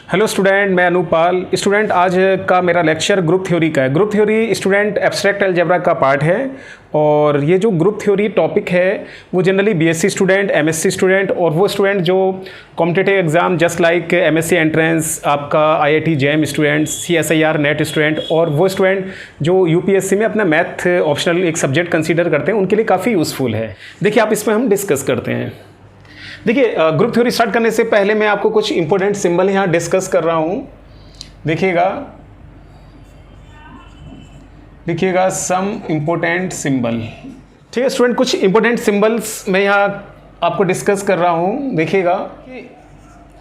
Hello student, मैं Anupal. Student, आज का मेरा लेक्चर ग्रुप थ्योरी का है। Group theory student abstract algebra का पार्ट है और ये जो ग्रुप थ्योरी टॉपिक है वो generally BSc student, MSc student और वो स्टूडेंट जो competitive exam just like MSc entrance, आपका IIT JEE student, CSIR NET student और वो स्टूडेंट जो यूपीएससी में अपना मैथ ऑप्शनल एक सब्जेक्ट कंसीडर करते हैं, उनके लिए काफ़ी यूज़फुल है। देखिए, आप इसमें हम डिस्कस करते हैं। देखिए, ग्रुप थ्योरी स्टार्ट करने से पहले मैं आपको कुछ इंपॉर्टेंट सिंबल यहाँ डिस्कस कर रहा हूँ। देखिएगा सम इंपॉर्टेंट सिंबल। ठीक है स्टूडेंट, कुछ इंपॉर्टेंट सिंबल्स मैं यहाँ आपको डिस्कस कर रहा हूँ। देखिएगा,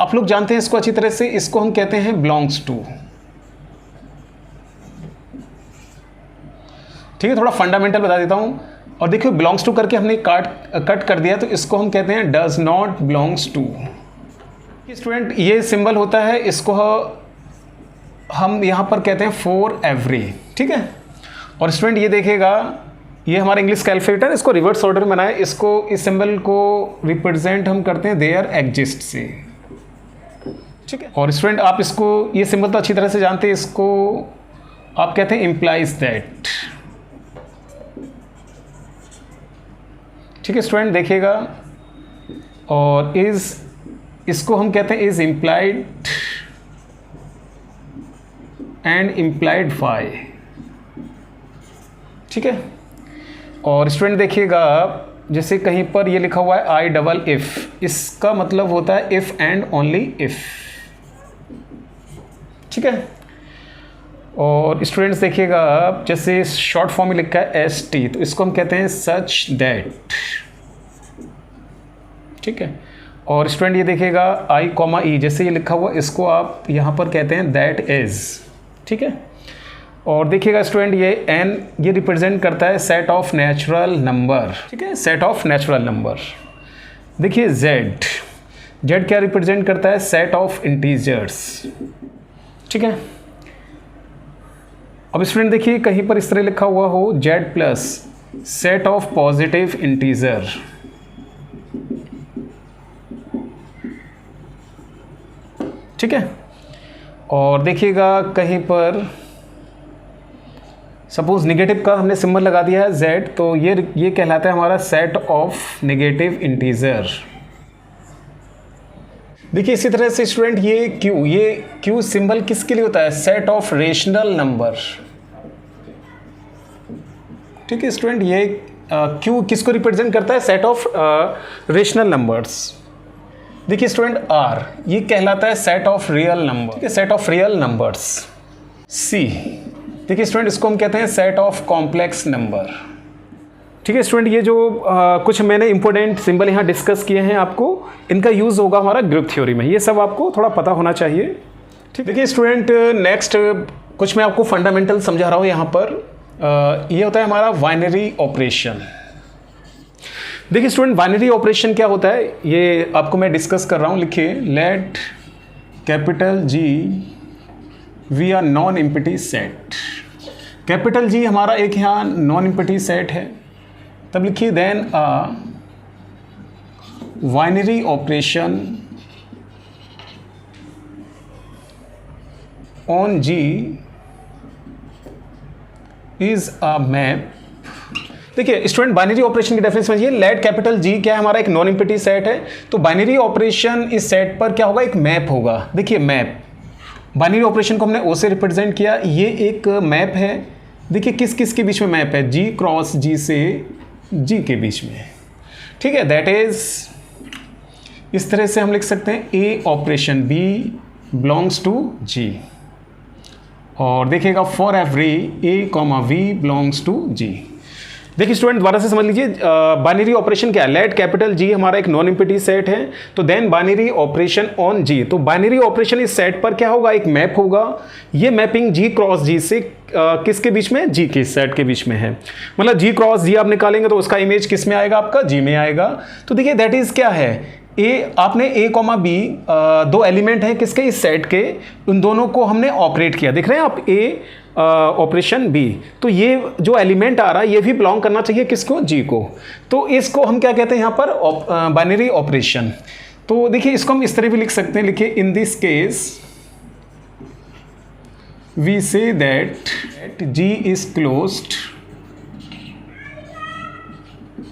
आप लोग जानते हैं इसको अच्छी तरह से, इसको हम कहते हैं बिलोंग्स टू। ठीक है, थोड़ा फंडामेंटल बता देता हूँ। और देखिए, बिलोंग्स टू करके हमने कट कर दिया, तो इसको हम कहते हैं does not belongs to. Student, ये सिंबल होता है, इसको हम यहाँ पर कहते हैं फॉर एवरी। ठीक है, और स्टूडेंट ये देखिएगा, ये हमारा इंग्लिश का अल्फाबेट है, इसको रिवर्स ऑर्डर में बनाए, इसको इस सिंबल को रिप्रेजेंट हम करते हैं देयर एग्जिस्ट से। ठीक है, और स्टूडेंट आप इसको, ये सिंबल तो अच्छी तरह से जानते हैं, इसको आप कहते हैं इम्प्लाइज दैट। ठीक है स्टूडेंट, देखिएगा, और इसको हम कहते हैं is implied and implied by. ठीक है, और स्टूडेंट देखिएगा, जैसे कहीं पर ये लिखा हुआ है आई डबल इफ, इसका मतलब होता है इफ एंड ओनली इफ। ठीक है, और स्टूडेंट्स देखिएगा, जैसे शॉर्ट फॉर्म में लिखा है एस टी, तो इसको हम कहते हैं सच दैट। ठीक है, और स्टूडेंट ये देखिएगा आई कॉमा ई, जैसे ये लिखा हुआ, इसको आप यहाँ पर कहते हैं दैट इज। ठीक है, और देखिएगा स्टूडेंट, ये एन, ये रिप्रेजेंट करता है सेट ऑफ नेचुरल नंबर। ठीक है, सेट ऑफ नेचुरल नंबर। देखिए जेड, जेड क्या रिप्रेजेंट करता है, सेट ऑफ इंटीजर्स। ठीक है, अब स्टूडेंट देखिए, कहीं पर इस तरह लिखा हुआ हो z plus set of positive integer. ठीक है, और देखिएगा कहीं पर सपोज निगेटिव का हमने सिंबल लगा दिया है z, तो ये कहलाता है हमारा सेट ऑफ नेगेटिव इंटीजर। देखिए इसी तरह से स्टूडेंट ये क्यू सिंबल किसके लिए होता है, सेट ऑफ रेशनल नंबर। ठीक है स्टूडेंट, ये क्यू किसको रिप्रेजेंट करता है, सेट ऑफ रेशनल नंबर्स। देखिए स्टूडेंट आर, ये कहलाता है सेट ऑफ रियल नंबर। ठीक है, सेट ऑफ रियल नंबर्स। सी, देखिए स्टूडेंट, इसको हम कहते हैं सेट ऑफ कॉम्प्लेक्स नंबर। ठीक है स्टूडेंट, ये जो कुछ मैंने इंपॉर्टेंट सिंबल यहाँ डिस्कस किए हैं, आपको इनका यूज़ होगा हमारा ग्रुप थ्योरी में, ये सब आपको थोड़ा पता होना चाहिए। ठीक, देखिए स्टूडेंट, नेक्स्ट कुछ मैं आपको फंडामेंटल समझा रहा हूँ यहाँ पर। ये होता है हमारा बाइनरी ऑपरेशन। देखिए स्टूडेंट, बाइनरी ऑपरेशन क्या होता है, ये आपको मैं डिस्कस कर रहा हूँ। लिखिए, let capital G we are non empty set. Capital G हमारा एक यहाँ नॉन एम्प्टी सेट है, तब लिखिए then a binary operation on G is a map. देखिए स्टूडेंट, बाइनरी ऑपरेशन की डेफिनेशन समझिए। लेट कैपिटल जी क्या है, हमारा एक नॉन एम्प्टी सेट है, तो बाइनरी ऑपरेशन इस सेट पर क्या होगा, एक मैप होगा। देखिए मैप, बाइनरी ऑपरेशन को हमने ओ से रिप्रेजेंट किया, ये एक मैप है। देखिए किस किस के बीच में मैप है, जी क्रॉस जी से जी के बीच में। ठीक है, दैट इज, इस तरह से हम लिख सकते हैं a operation b belongs to G. और देखिएगा for every a comma b belongs to G. देखिए स्टूडेंट, दोबारा से समझ लीजिए, बाइनरी ऑपरेशन क्या है, लेट कैपिटल जी हमारा एक नॉन एम्प्टी सेट है, तो देन बाइनरी ऑपरेशन ऑन जी, तो बाइनरी ऑपरेशन इस सेट पर क्या होगा, एक मैप होगा। ये मैपिंग जी क्रॉस जी से किसके बीच में, जी के सेट के बीच में है। मतलब जी क्रॉस जी आप निकालेंगे तो उसका इमेज किस में आएगा, आपका जी में आएगा। तो देखिए दैट इज क्या है, ए, आपने ए कॉमा बी, दो एलिमेंट हैं किसके, इस सेट के, उन दोनों को हमने ऑपरेट किया। देख रहे हैं आप, ए ऑपरेशन बी, तो ये जो एलिमेंट आ रहा है ये भी बिलोंग करना चाहिए किसको, जी को। तो इसको हम क्या कहते हैं यहाँ पर, बाइनरी ऑपरेशन। तो देखिए इसको हम इस तरह भी लिख सकते हैं, लिखिए in this case we say that G is closed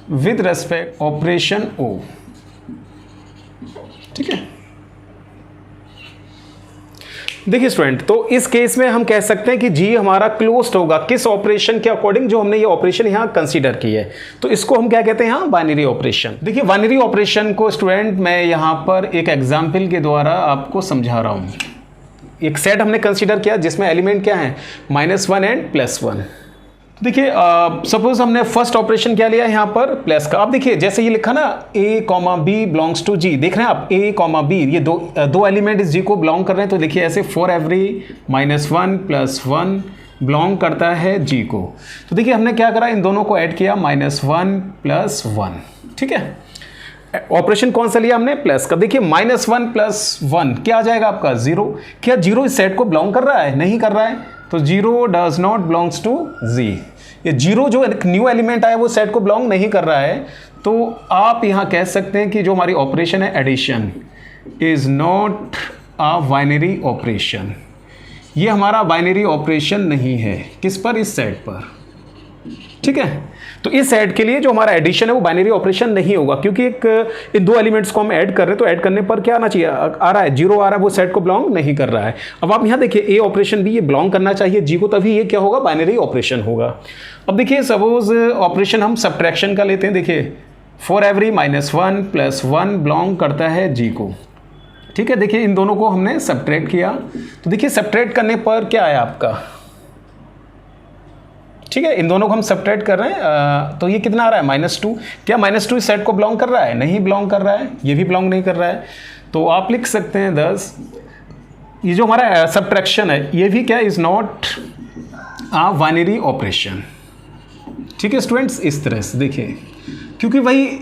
with respect operation O। ठीक है, देखिए स्टूडेंट, तो इस केस में हम कह सकते हैं कि G हमारा क्लोज्ड होगा किस ऑपरेशन के अकॉर्डिंग, जो हमने ये ऑपरेशन यहाँ कंसीडर की है। तो इसको हम क्या कहते हैं यहाँ, बाइनरी ऑपरेशन। देखिए बाइनरी ऑपरेशन को स्टूडेंट मैं यहाँ पर एक एग्जाम्पल के द्वारा आपको समझा रहा हूँ। एक सेट हमने कंसीडर किया जिसमें एलिमेंट क्या है, -1 एंड +1। देखिए सपोज हमने फर्स्ट ऑपरेशन क्या लिया यहाँ पर, प्लस का। अब देखिए जैसे ये लिखा ना A, B belongs to G, देख रहे हैं आप A, B, ये दो एलिमेंट इस G को बिलोंग कर रहे हैं। तो देखिए ऐसे फॉर एवरी -1 + 1 बिलोंग करता है G को। तो देखिए हमने क्या करा, इन दोनों को ऐड किया, -1 + 1। ठीक है, ऑपरेशन कौन सा लिया हमने, प्लस का। देखिए -1 + 1 क्या आ जाएगा आपका, 0। क्या 0 इस सेट को बिलोंग कर रहा है, नहीं कर रहा है, तो 0 does not belongs to G। ये 0 जो एक न्यू एलिमेंट आया वो सेट को बिलोंग नहीं कर रहा है। तो आप यहाँ कह सकते हैं कि जो हमारी ऑपरेशन है addition is not a binary operation. ये हमारा बाइनरी ऑपरेशन नहीं है, किस पर, इस सेट पर। ठीक है, तो इस सेट के लिए जो हमारा एडिशन है वो बाइनरी ऑपरेशन नहीं होगा, क्योंकि इन दो एलिमेंट्स को हम ऐड कर रहे हैं। तो ऐड करने पर क्या आना चाहिए, आ रहा है 0 आ रहा है, वो सेट को बिलोंग नहीं कर रहा है। अब आप यहाँ देखिए ए ऑपरेशन भी ये बिलोंग करना चाहिए G को, तभी ये क्या होगा, बाइनरी ऑपरेशन होगा। अब देखिए सपोज ऑपरेशन हम सब्ट्रैक्शन का लेते हैं। देखिए फॉर एवरी -1 + 1 बिलोंग करता है G को। ठीक है, देखिए इन दोनों को हमने सब्ट्रैक्ट किया। तो देखिए सब्ट्रैक्ट करने पर क्या आया आपका, ठीक है, इन दोनों को हम सब्ट्रैक्ट कर रहे हैं। तो ये कितना आ रहा है, -2। क्या -2 इस सेट को बिलोंग कर रहा है, नहीं बिलोंग कर रहा है, ये भी बिलोंग नहीं कर रहा है। तो आप लिख सकते हैं 10। ये जो हमारा सब्ट्रैक्शन है ये भी क्या, is not a binary operation. ठीक है स्टूडेंट्स, इस तरह से देखिए, क्योंकि वही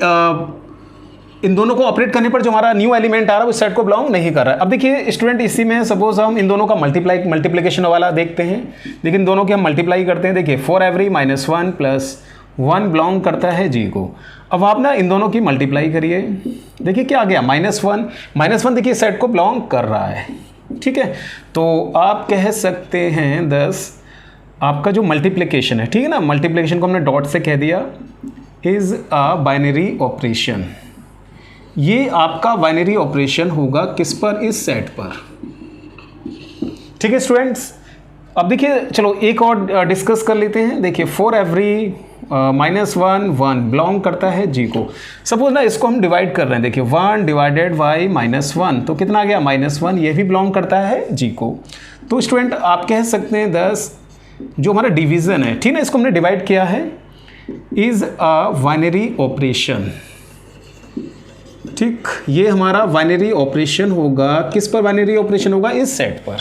इन दोनों को ऑपरेट करने पर जो हमारा न्यू एलिमेंट आ रहा है वो सेट को बिलोंग नहीं कर रहा है। अब देखिए स्टूडेंट, इसी में सपोज हम इन दोनों का मल्टीप्लिकेशन वाला देखते हैं। लेकिन दोनों की हम मल्टीप्लाई करते हैं। देखिए फॉर एवरी -1 + 1 बिलोंग करता है G को। अब आप ना इन दोनों की मल्टीप्लाई करिए। देखिए क्या आ गया, -1 देखिए सेट को बिलोंग कर रहा है। ठीक है, तो आप कह सकते हैं 10 आपका जो मल्टीप्लिकेशन है, ठीक है ना, मल्टीप्लिकेशन को हमने डॉट से कह दिया, इज अ बाइनरी ऑपरेशन। ये आपका बाइनरी ऑपरेशन होगा किस पर, इस सेट पर। ठीक है स्टूडेंट्स, अब देखिए चलो एक और डिस्कस कर लेते हैं। देखिए फॉर एवरी -1 1 बिलोंग करता है G को। सपोज ना इसको हम डिवाइड कर रहे हैं। देखिए 1 डिवाइडेड बाई -1, तो कितना आ गया, -1। ये भी बिलोंग करता है G को। तो स्टूडेंट आप कह सकते हैं 10 जो हमारा डिवीज़न है, ठीक है, इसको हमने डिवाइड किया है, इज़ अ बाइनरी ऑपरेशन। ठीक, ये हमारा बाइनरी ऑपरेशन होगा, किस पर बाइनरी ऑपरेशन होगा, इस सेट पर।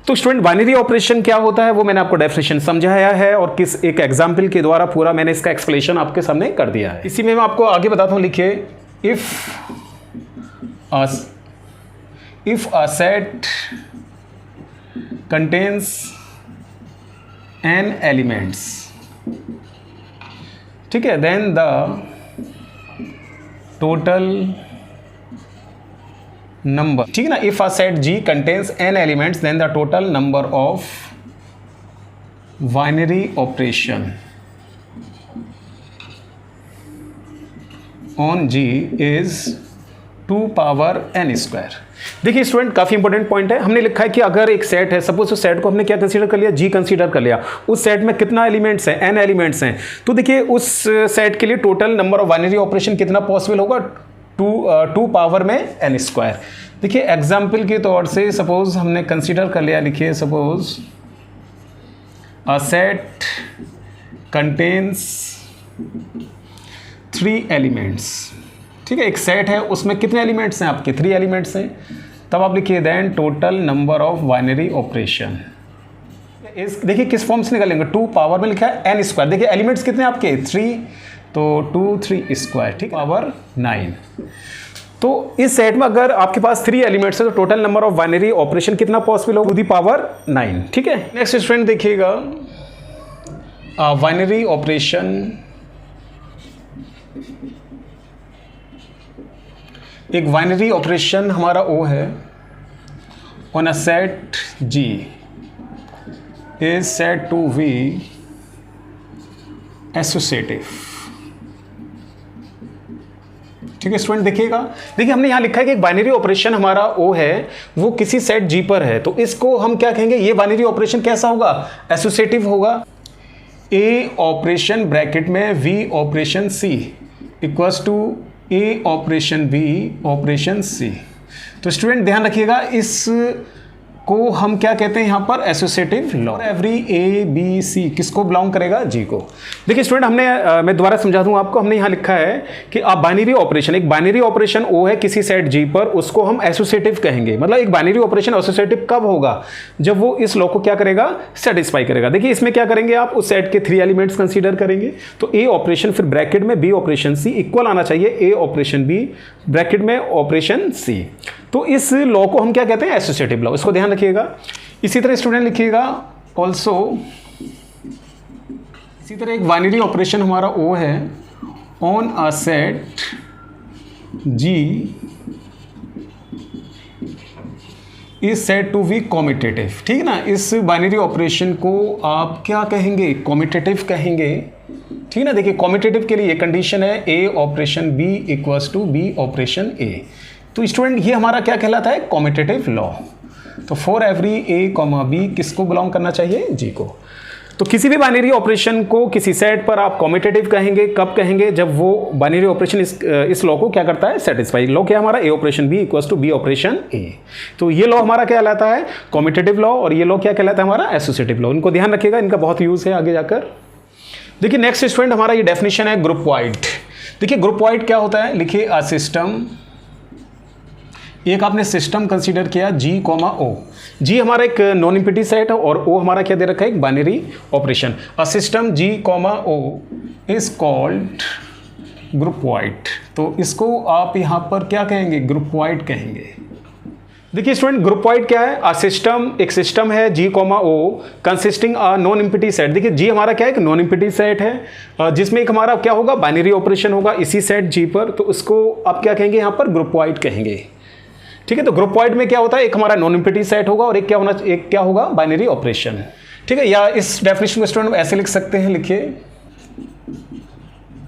तो स्टूडेंट बाइनरी ऑपरेशन क्या होता है वो मैंने आपको डेफिनेशन समझाया है, और किस एक एग्जाम्पल के द्वारा पूरा मैंने इसका एक्सप्लेनेशन आपके सामने कर दिया है। इसी में मैं आपको आगे बताता हूँ। लिखिए if a set contains n elements, ठीक है, देन द टोटल नंबर, ठीक है ना, if a set G contains n elements then the total number of binary operation on G is 2n²। देखिए स्टूडेंट काफ़ी इंपॉर्टेंट पॉइंट है। हमने लिखा है कि अगर एक सेट है, सपोज उस सेट को हमने क्या कंसीडर कर लिया, G कंसीडर कर लिया। उस सेट में कितना एलिमेंट्स हैं, n एलिमेंट्स हैं। तो देखिए उस सेट के लिए total number of binary operation कितना पॉसिबल होगा, 2 पावर में n²। देखिए एग्जाम्पल के तौर से सपोज हमने कंसीडर कर लिया, लिखिए सपोज अ सेट कंटेन्स 3 एलिमेंट्स। ठीक है, एक सेट है उसमें कितने एलिमेंट्स हैं आपके, 3 एलिमेंट्स हैं। तब आप लिखिए then total number of binary operation. देखिए किस फॉर्म से निकालेंगे, 2 पावर में लिखा है n²। देखिए एलिमेंट्स कितने आपके, 3, तो 2 3², ठीक, पावर 9। तो इस सेट में अगर आपके पास 3 एलिमेंट्स है तो total number of binary operation कितना पॉसिबल होगा, 2 पावर 9। ठीक है, नेक्स्ट स्टूडेंट देखिएगा बाइनरी ऑपरेशन, एक बाइनरी ऑपरेशन हमारा O है on a set G is said to be associative। ठीक है स्टूडेंट, देखिएगा, देखिए हमने यहाँ लिखा है कि एक बाइनरी ऑपरेशन हमारा O है, वो किसी सेट G पर है, तो इसको हम क्या कहेंगे, ये बाइनरी ऑपरेशन कैसा होगा, एसोसिएटिव होगा। A ऑपरेशन ब्रैकेट में V operation C equals to A operation B operation C। तो स्टूडेंट ध्यान रखिएगा, इस को हम क्या कहते हैं यहाँ पर, associative law. Every A B C किसको बिलोंग करेगा, जी को। देखिए स्टूडेंट, हमने मैं दोबारा समझा दूं आपको, हमने यहाँ लिखा है कि आप बाइनरी ऑपरेशन, एक बाइनरी ऑपरेशन ओ है किसी सेट जी पर, उसको हम एसोसिएटिव कहेंगे। मतलब एक बाइनरी ऑपरेशन एसोसिएटिव कब होगा, जब वो इस लॉ को क्या करेगा, सेटिस्फाई करेगा। देखिए इसमें क्या करेंगे आप, उस सेट के 3 एलिमेंट्स कंसीडर करेंगे, तो ए ऑपरेशन फिर ब्रैकेट में बी ऑपरेशन सी इक्वल आना चाहिए ए ऑपरेशन बी ब्रैकेट में ऑपरेशन सी। तो इस लॉ को हम क्या कहते हैं, एसोसिएटिव लॉ। इसको ध्यान रखिएगा। इसी तरह स्टूडेंट लिखिएगा ऑल्सो, इसी तरह एक बाइनरी ऑपरेशन हमारा ओ है on a set G is said to be commutative. ठीक है ना, इस बाइनरी ऑपरेशन को आप क्या कहेंगे, कॉम्यूटेटिव कहेंगे। ठीक है ना, देखिए कॉम्यूटेटिव के लिए कंडीशन है a operation b equals to b operation a. तो स्टूडेंट ये हमारा क्या कहलाता है, कॉम्यूटेटिव लॉ। तो for every a comma b किसको बिलोंग करना चाहिए, जी को। तो किसी भी बाइनरी ऑपरेशन को किसी सेट पर आप कॉम्यूटेटिव कहेंगे, कब कहेंगे, जब वो बाइनरी ऑपरेशन इस लॉ को क्या करता है, सेटिस्फाई। लॉ क्या हमारा, a operation b equals to b operation a. तो ये लॉ हमारा क्या कहलाता है, कॉम्यूटेटिव लॉ, और ये लॉ क्या कहलाता है हमारा, एसोसिएटिव लॉ। इनको ध्यान रखिएगा, इनका बहुत यूज है आगे जाकर। देखिए नेक्स्ट स्टूडेंट हमारा ये डेफिनेशन है ग्रुप वाइड। देखिए ग्रुप वाइड क्या होता है, लिखिए अ सिस्टम, एक आपने सिस्टम कंसीडर किया जी कॉमा ओ। जी हमारा एक नॉन एम्प्टी सेट है और ओ हमारा क्या दे रखा है, एक binary operation. A system G comma O is called group wide. तो इसको आप यहाँ पर क्या कहेंगे, ग्रुप वाइड कहेंगे। देखिए स्टूडेंट ग्रुप वाइड क्या है, अ सिस्टम, एक सिस्टम है G comma O consisting a non empty set. देखिए जी हमारा क्या है, एक नॉन एम्प्टी सेट है जिसमें एक हमारा क्या होगा, बाइनरी ऑपरेशन होगा इसी सेट जी पर। तो उसको आप क्या कहेंगे, यहाँ पर ग्रुप वाइड कहेंगे। ठीक है, तो ग्रुप वाइड में क्या होता है, एक हमारा नॉन एम्प्टी सेट होगा और एक क्या होगा, बाइनरी ऑपरेशन। ठीक है, या इस डेफिनेशन को स्टूडेंट ऐसे लिख सकते हैं,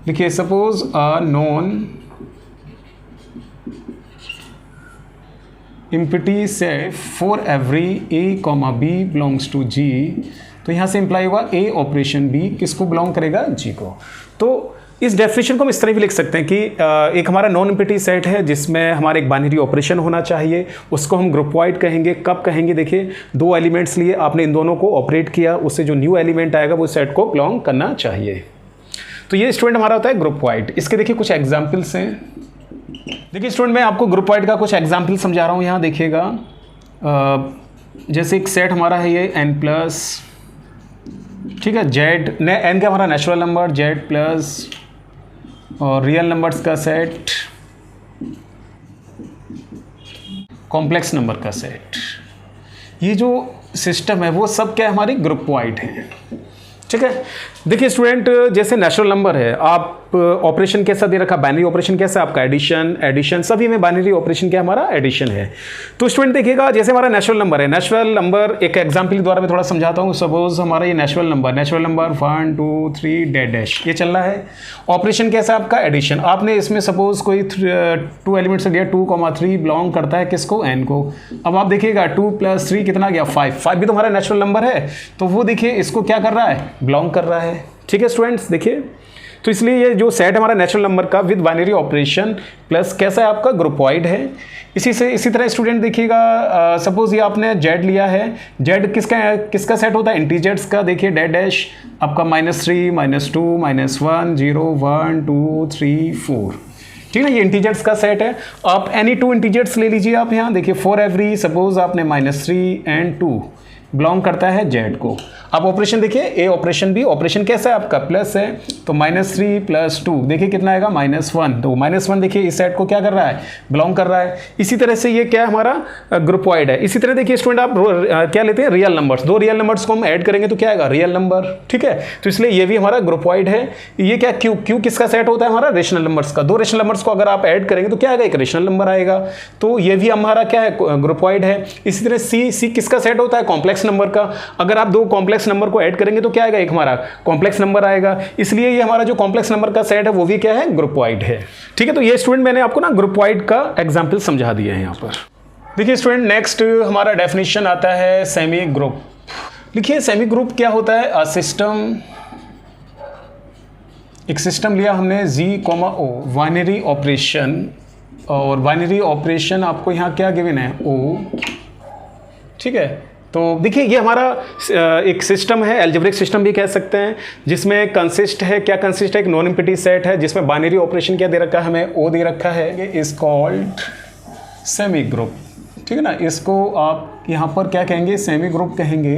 लिखिए suppose a non empty set for every a comma b belongs to G. तो यहाँ से इंप्लाई होगा ए ऑपरेशन बी किसको बिलोंग करेगा, जी को। तो इस डेफिनेशन को हम इस तरह भी लिख सकते हैं कि एक हमारा नॉन एम्प्टी सेट है जिसमें हमारे एक बाइनरी ऑपरेशन होना चाहिए, उसको हम ग्रुप वाइड कहेंगे। कब कहेंगे, देखिए 2 एलिमेंट्स लिए आपने इन दोनों को ऑपरेट किया, उससे जो न्यू एलिमेंट आएगा वो सेट को बिलोंग करना चाहिए। तो ये स्टूडेंट हमारा होता है ग्रुप वाइड। इसके देखिए कुछ एग्जाम्पल्स हैं। देखिए स्टूडेंट मैं आपको ग्रुप वाइड का कुछ एग्जाम्पल समझा रहा हूँ। यहाँ देखिएगा जैसे एक सेट हमारा है ये n+, ठीक है, जेड n का हमारा नेचुरल नंबर, जेड प्लस और रियल नंबर्स का सेट, कॉम्प्लेक्स नंबर का सेट। ये जो सिस्टम है वो सब क्या है, हमारी ग्रुप वाइड है। ठीक है, देखिए स्टूडेंट जैसे नेचुरल नंबर है, आप ऑपरेशन कैसा दे रखा, बाइनरी ऑपरेशन कैसा आपका, एडिशन, सभी में बाइनरी ऑपरेशन क्या हमारा, एडिशन है। तो स्टूडेंट देखिएगा जैसे हमारा नेचुरल नंबर है, नेचुरल नंबर एक एग्जांपल के द्वारा मैं थोड़ा समझाता हूँ। सपोज हमारा ये नेचुरल नंबर 1 2 3 डैश ये चल रहा है। ऑपरेशन कैसा आपका, एडिशन। आपने इसमें सपोज कोई 2 एलिमेंट्स लिया, 2,3 बिलोंग करता है किसको, n को। अब आप देखिएगा 2 + 3 कितना गया, 5 भी तो हमारा नेचुरल नंबर है, तो वो देखिए इसको क्या कर रहा है, बिलोंग कर रहा है। ठीक है स्टूडेंट्स, देखिए तो इसलिए ये जो सेट हमारा नेचुरल नंबर का विद बाइनरी ऑपरेशन प्लस कैसा है आपका, ग्रुप वाइड है। इसी तरह स्टूडेंट देखिएगा सपोज ये आपने जेड लिया है, जेड किसका सेट होता है, इंटीजर्स का। देखिए डैश आपका -3 -2 -1 0 1 2 3 4, ठीक है, ये इंटीजर्स का सेट है। आप एनी 2 इंटीजर्स ले लीजिए आप यहाँ देखिए, फॉर एवरी सपोज आपने -3 and 2 बिलोंग करता है जेड को। अब ऑपरेशन देखिए ए ऑपरेशन बी, ऑपरेशन कैसा है आपका, प्लस है, तो -3 + 2 देखिए कितना आएगा, -1। तो -1 देखिए इस सेट को क्या कर रहा है, बिलोंग कर रहा है। इसी तरह से ये क्या है हमारा, ग्रुप वाइड है। इसी तरह देखिए स्टूडेंट आप क्या लेते हैं, रियल नंबर्स। 2 रियल नंबर्स को हम ऐड करेंगे तो क्या आएगा, रियल नंबर। ठीक है, तो इसलिए ये भी हमारा ग्रुप वाइड है। ये क्या, क्यू किसका सेट होता है हमारा, रेशनल नंबर्स का। 2 रेशनल नंबर्स को अगर आप ऐड करेंगे तो क्या आएगा, एक रेशनल नंबर आएगा। तो ये भी हमारा क्या है, ग्रुप वाइड है। इसी तरह सी किसका सेट होता है, कॉम्प्लेक्स कॉम्प्लेक्स नंबर का, अगर आप दो कॉम्प्लेक्स नंबर को ऐड करेंगे तो क्या आएगा, एक हमारा कॉम्प्लेक्स नंबर आएगा, इसलिए ये हमारा जो कॉम्प्लेक्स नंबर का सेट है वो भी क्या है, ग्रुप वाइड है। ठीक है, तो ये स्टूडेंट मैंने आपको ना ग्रुप वाइड का एग्जाम्पल समझा दिया है यहाँ पर। देखिए स्टूडेंट, नेक्स्ट हमारा डेफिनेशन आता है सेमी ग्रुप। लिखिए सेमी ग्रुप क्या होता है, अ सिस्टम, एक सिस्टम लिया हमने G, O, बाइनरी ऑपरेशन, और बाइनरी ऑपरेशन आपको यहाँ क्या गिवन है, O। ठीक है, तो देखिए ये हमारा एक सिस्टम है, एल्जेब्रिक सिस्टम भी कह सकते हैं, जिसमें कंसिस्ट है, क्या कंसिस्ट है, एक नॉन एम्प्टी सेट है जिसमें बाइनरी ऑपरेशन क्या दे रखा है हमें, O दे रखा है, ये इज कॉल्ड सेमी ग्रुप। ठीक है ना, इसको आप यहाँ पर क्या कहेंगे, सेमी ग्रुप कहेंगे।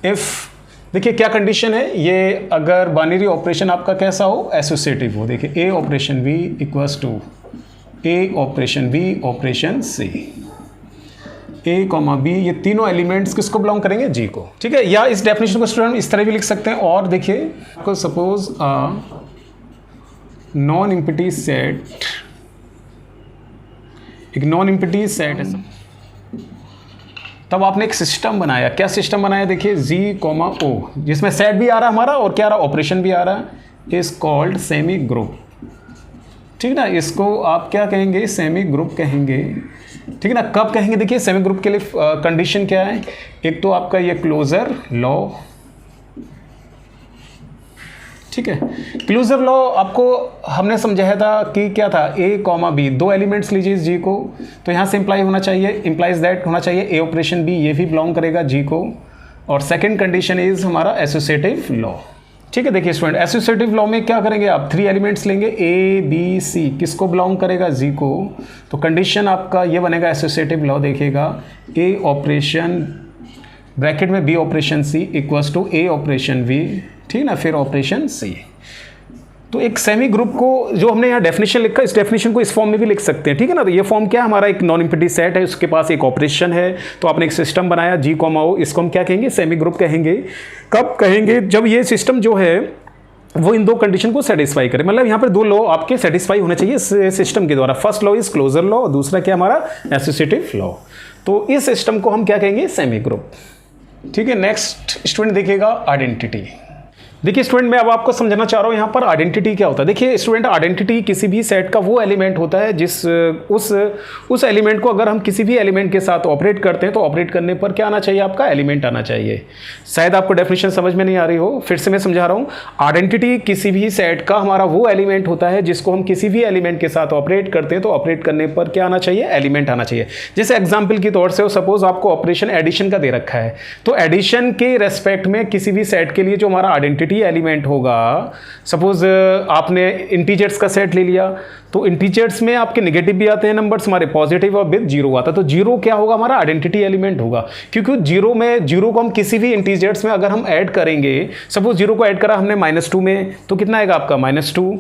इफ़ देखिए क्या कंडीशन है, ये अगर बाइनरी ऑपरेशन आपका कैसा हो, एसोसिएटिव हो। देखिए a operation b equals to A operation B operation C, a comma b, ये तीनों एलिमेंट्स किसको बिलोंग करेंगे, जी को। ठीक है, या इस डेफिनेशन को स्टूडेंट इस तरह भी लिख सकते हैं। और देखिए आपको सपोज नॉन एम्प्टी सेट, एक नॉन एम्प्टी सेट है, तब आपने एक सिस्टम बनाया, क्या सिस्टम बनाया, देखिए G, O, जिसमें सेट भी आ रहा है हमारा और क्या आ रहा है, ऑपरेशन भी आ रहा है, इज कॉल्ड सेमी ग्रुप। ठीक ना, इसको आप क्या कहेंगे, सेमी ग्रुप कहेंगे। ठीक है ना, कब कहेंगे, देखिए सेमी ग्रुप के लिए कंडीशन क्या है, एक तो आपका ये क्लोजर लॉ। ठीक है, क्लोजर लॉ आपको हमने समझाया था कि क्या था, ए कॉमा बी, दो एलिमेंट्स लीजिए जी को, तो यहाँ से इंप्लाई होना चाहिए, इंप्लाइज दैट होना चाहिए ए ऑपरेशन बी, ये भी बिलोंग करेगा जी को। और सेकंड कंडीशन इज हमारा एसोसिएटिव लॉ। ठीक है, देखिए स्टूडेंट, एसोसिएटिव लॉ में क्या करेंगे आप, थ्री एलिमेंट्स लेंगे, ए बी सी, किसको बिलोंग करेगा, जी को। तो कंडीशन आपका ये बनेगा, एसोसिएटिव लॉ देखिएगा, ए ऑपरेशन ब्रैकेट में B operation C equals to A operation B, ठीक ना, फिर ऑपरेशन सी। तो एक सेमी ग्रुप को जो हमने यहाँ डेफिनेशन लिखा, इस डेफिनेशन को इस फॉर्म में भी लिख सकते हैं। ठीक है ना, तो ये फॉर्म क्या है, हमारा एक नॉन एम्प्टी सेट है, उसके पास एक ऑपरेशन है, तो आपने एक सिस्टम बनाया G, O, इसको हम क्या कहेंगे, सेमी ग्रुप कहेंगे। कब कहेंगे, जब ये सिस्टम जो है वो इन दो कंडीशन को सेटिस्फाई करे, मतलब यहाँ पर दो लॉ आपके सेटिस्फाई होने चाहिए इस सिस्टम के द्वारा। First law is closure law और दूसरा क्या हमारा एसोसिएटिव लॉ। तो इस सिस्टम को हम क्या कहेंगे, सेमी ग्रुप। ठीक है, नेक्स्ट स्टूडेंट देखिएगा आइडेंटिटी। देखिए स्टूडेंट, मैं अब आपको समझाना चाह रहा हूँ यहाँ पर आइडेंटिटी क्या होता है। देखिए स्टूडेंट, आइडेंटिटी किसी भी सेट का वो एलिमेंट होता है जिस उस एलिमेंट को अगर हम किसी भी एलिमेंट के साथ ऑपरेट करते हैं तो ऑपरेट करने पर क्या आना चाहिए, आपका एलिमेंट आना चाहिए। शायद आपको डेफिनेशन समझ में नहीं आ रही हो, फिर से मैं समझा रहा हूँ। आइडेंटिटी किसी भी सेट का हमारा वो एलिमेंट होता है जिसको हम किसी भी एलिमेंट के साथ ऑपरेट करते हैं तो ऑपरेट करने पर क्या आना चाहिए, एलिमेंट आना चाहिए। जैसे एग्जाम्पल के तौर से सपोज आपको ऑपरेशन एडिशन का दे रखा है, तो एडिशन के रेस्पेक्ट में किसी भी सेट के लिए जो हमारा आइडेंटिटी एलिमेंट होगा, सपोज आपने इंटीजर्स का सेट ले लिया, तो इंटीजर्स में आपके नेगेटिव भी आते हैं नंबर्स, हमारे पॉजिटिव और विद जीरो आता है, तो जीरो क्या होगा, हमारा आइडेंटिटी एलिमेंट होगा। क्योंकि जीरो को हम किसी भी इंटीजर्स में अगर हम ऐड करेंगे, सपोज जीरो को ऐड करा हमने -2 में, तो कितना आएगा आपका -2,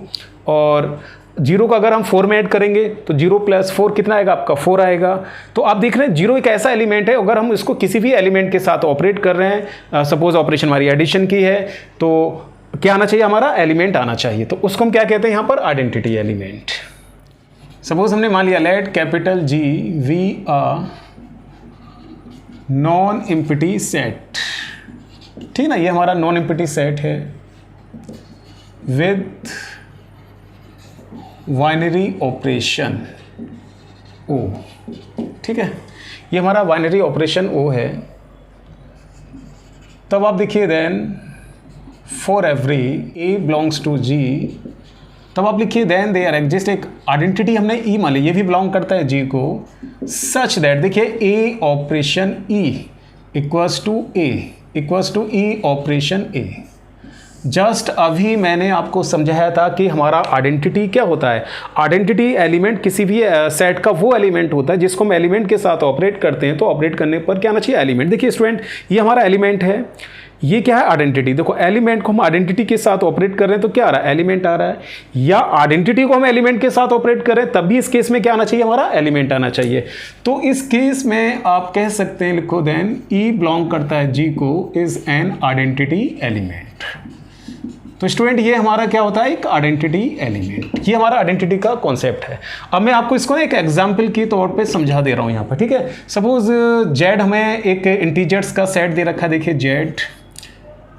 और जीरो को अगर हम 4 में ऐड करेंगे तो 0 + 4 कितना आएगा आपका, 4 आएगा। तो आप देख रहे हैं जीरो एक ऐसा एलिमेंट है, अगर हम इसको किसी भी एलिमेंट के साथ ऑपरेट कर रहे हैं, सपोज ऑपरेशन हमारी एडिशन की है, तो क्या आना चाहिए, हमारा एलिमेंट आना चाहिए। तो उसको हम क्या कहते हैं यहाँ पर, आइडेंटिटी एलिमेंट। सपोज हमने मान लिया let capital G we a non empty set, ठीक ना, ये हमारा नॉन एम्प्टी सेट है विद बाइनरी ऑपरेशन O। ठीक है, ये हमारा बाइनरी ऑपरेशन O है। तब आप देखिए then for every A belongs to G, तब आप लिखिए देन देयर एग्जिस्ट, एक आइडेंटिटी हमने E मान ली, ये भी बिलोंग करता है G को, सच दैट, देखिए A operation E equals to E operation A। Just अभी मैंने आपको समझाया था कि हमारा आइडेंटिटी क्या होता है, आइडेंटिटी एलिमेंट किसी भी सेट का वो एलिमेंट होता है जिसको हम एलिमेंट के साथ ऑपरेट करते हैं, तो ऑपरेट करने पर क्या आना चाहिए, एलिमेंट। देखिए स्टूडेंट, ये हमारा एलिमेंट है, ये क्या है, आइडेंटिटी। देखो एलिमेंट को हम आइडेंटिटी के साथ ऑपरेट कर रहे हैं तो क्या आ रहा है, एलिमेंट आ रहा है, या आइडेंटिटी को हम एलिमेंट के साथ ऑपरेट कर रहे हैं तब भी इस केस में क्या आना चाहिए, हमारा एलिमेंट आना चाहिए। तो इस केस में आप कह सकते हैं, लिखो देन E बिलोंग करता है G को, इज एन आइडेंटिटी एलिमेंट। तो स्टूडेंट ये हमारा क्या होता है, एक आइडेंटिटी एलिमेंट। ये हमारा आइडेंटिटी का कॉन्सेप्ट है। अब मैं आपको इसको एक एग्जाम्पल के तौर पे समझा दे रहा हूँ यहाँ पर, ठीक है। सपोज जेड हमें एक इंटीजर्स का सेट दे रखा है। देखिए जेड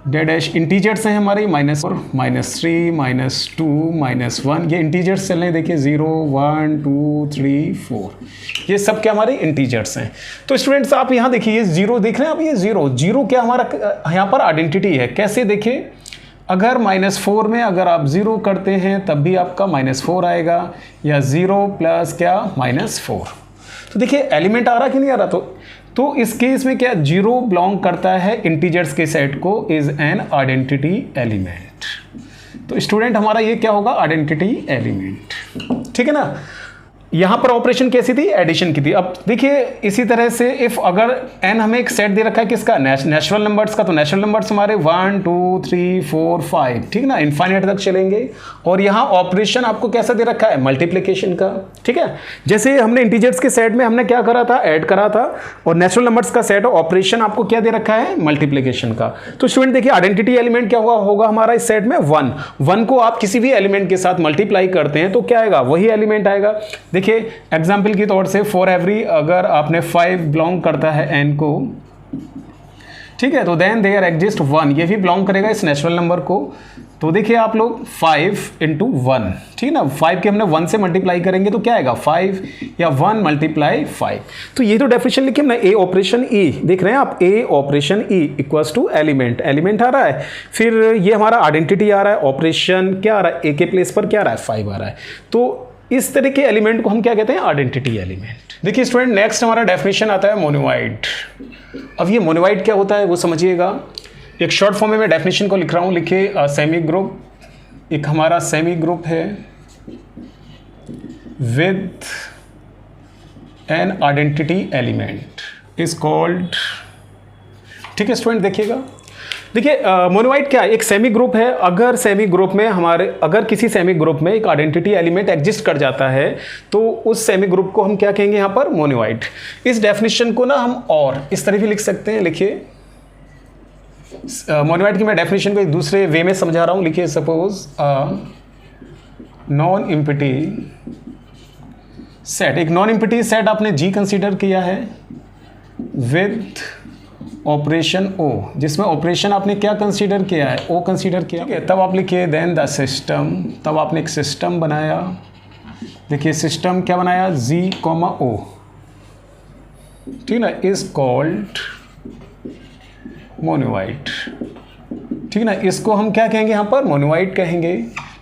डैश इंटीजर्स हैं हमारे -4, -3, -2, -1, ये इंटीजर्स चल रहे हैं। देखिए 0, 1, 2, 3, 4, ये सब क्या हमारे इंटीजर्स हैं। तो स्टूडेंट्स आप यहाँ देखिए ये 0 देख रहे हैं आप, ये 0 क्या हमारा यहाँ पर आइडेंटिटी है। कैसे देखिए, अगर -4 में अगर आप 0 करते हैं तब भी आपका -4 आएगा, या 0 प्लस क्या -4। तो देखिए एलिमेंट आ रहा कि नहीं आ रहा। तो इस केस में क्या 0 बिलोंग करता है इंटीजर्स के सेट को, इज एन आइडेंटिटी एलिमेंट। तो स्टूडेंट हमारा ये क्या होगा, आइडेंटिटी एलिमेंट, ठीक है ना। यहाँ पर ऑपरेशन कैसी थी, एडिशन की थी। अब देखिए इसी तरह से इफ अगर n हमें एक सेट दे रखा है किसका, नेचुरल नंबर्स का, तो नेचुरल नंबर्स हमारे 1, 2, 3, 4, 5, ठीक ना, इनफाइनाइट तक चलेंगे। और यहाँ ऑपरेशन आपको कैसा दे रखा है, मल्टीप्लिकेशन का, ठीक है। जैसे हमने इंटीजर्स के सेट में हमने क्या करा था, ऐड करा था, और नेचुरल नंबर्स का सेट ऑपरेशन आपको क्या दे रखा है, मल्टीप्लिकेशन का। तो स्टूडेंट देखिए आइडेंटिटी एलिमेंट क्या होगा हमारा इस सेट में 1 को आप किसी भी एलिमेंट के साथ मल्टीप्लाई करते हैं तो क्या आएगा, वही एलिमेंट आएगा। देखिए एग्जाम्पल की तौर से फॉर एवरी अगर आपने 5 बिलोंग करता है n को, ठीक है, तो देन देयर एग्जिस्ट 1, ये भी बिलोंग करेगा इस नेचुरल नंबर को। तो देखिए आप लोग 5 × 1, ठीक है ना, 5 के हमने 1 से मल्टीप्लाई करेंगे तो क्या आएगा 5, या 1 × 5। तो ये तो डेफिनेशन लिखिए हमने, ए ऑपरेशन ई, देख रहे हैं आप, a operation e equals to element आ रहा है। फिर ये हमारा आइडेंटिटी आ रहा है, ऑपरेशन क्या आ रहा है, ए के प्लेस पर क्या आ रहा है, 5 आ रहा है। तो इस तरह के एलिमेंट को हम क्या कहते हैं, आइडेंटिटी एलिमेंट। देखिए स्टूडेंट नेक्स्ट हमारा डेफिनेशन आता है मोनोइड। अब ये मोनोइड क्या होता है वो समझिएगा। एक शॉर्ट फॉर्म में मैं डेफिनेशन को लिख रहा हूँ, लिखिए सेमी ग्रुप, एक हमारा सेमी ग्रुप है with an identity element is called, ठीक है स्टूडेंट। देखिए मोनोइड क्या है, एक सेमी ग्रुप है। अगर सेमी ग्रुप में अगर किसी सेमी ग्रुप में एक आइडेंटिटी एलिमेंट एग्जिस्ट कर जाता है तो उस सेमी ग्रुप को हम क्या कहेंगे यहाँ पर, मोनोइड। इस डेफिनेशन को ना हम और इस तरह भी लिख सकते हैं। लिखिए मोनोइड की मैं डेफिनेशन को एक दूसरे वे में समझा रहा हूँ। लिखिए सपोज नॉन एम्प्टी सेट, एक नॉन एम्प्टी सेट आपने जी कंसीडर किया है विद ऑपरेशन ओ, जिसमें ऑपरेशन आपने क्या कंसीडर किया है, ओ कंसीडर किया, ठीक है। तब आप लिखिए देन द सिस्टम, तब आपने एक सिस्टम बनाया। देखिए सिस्टम क्या बनाया, जी कॉमा ओ, ठीक ना, इज कॉल्ड मोनोइड, ठीक ना। इसको हम क्या कहेंगे यहाँ पर, मोनोइड कहेंगे।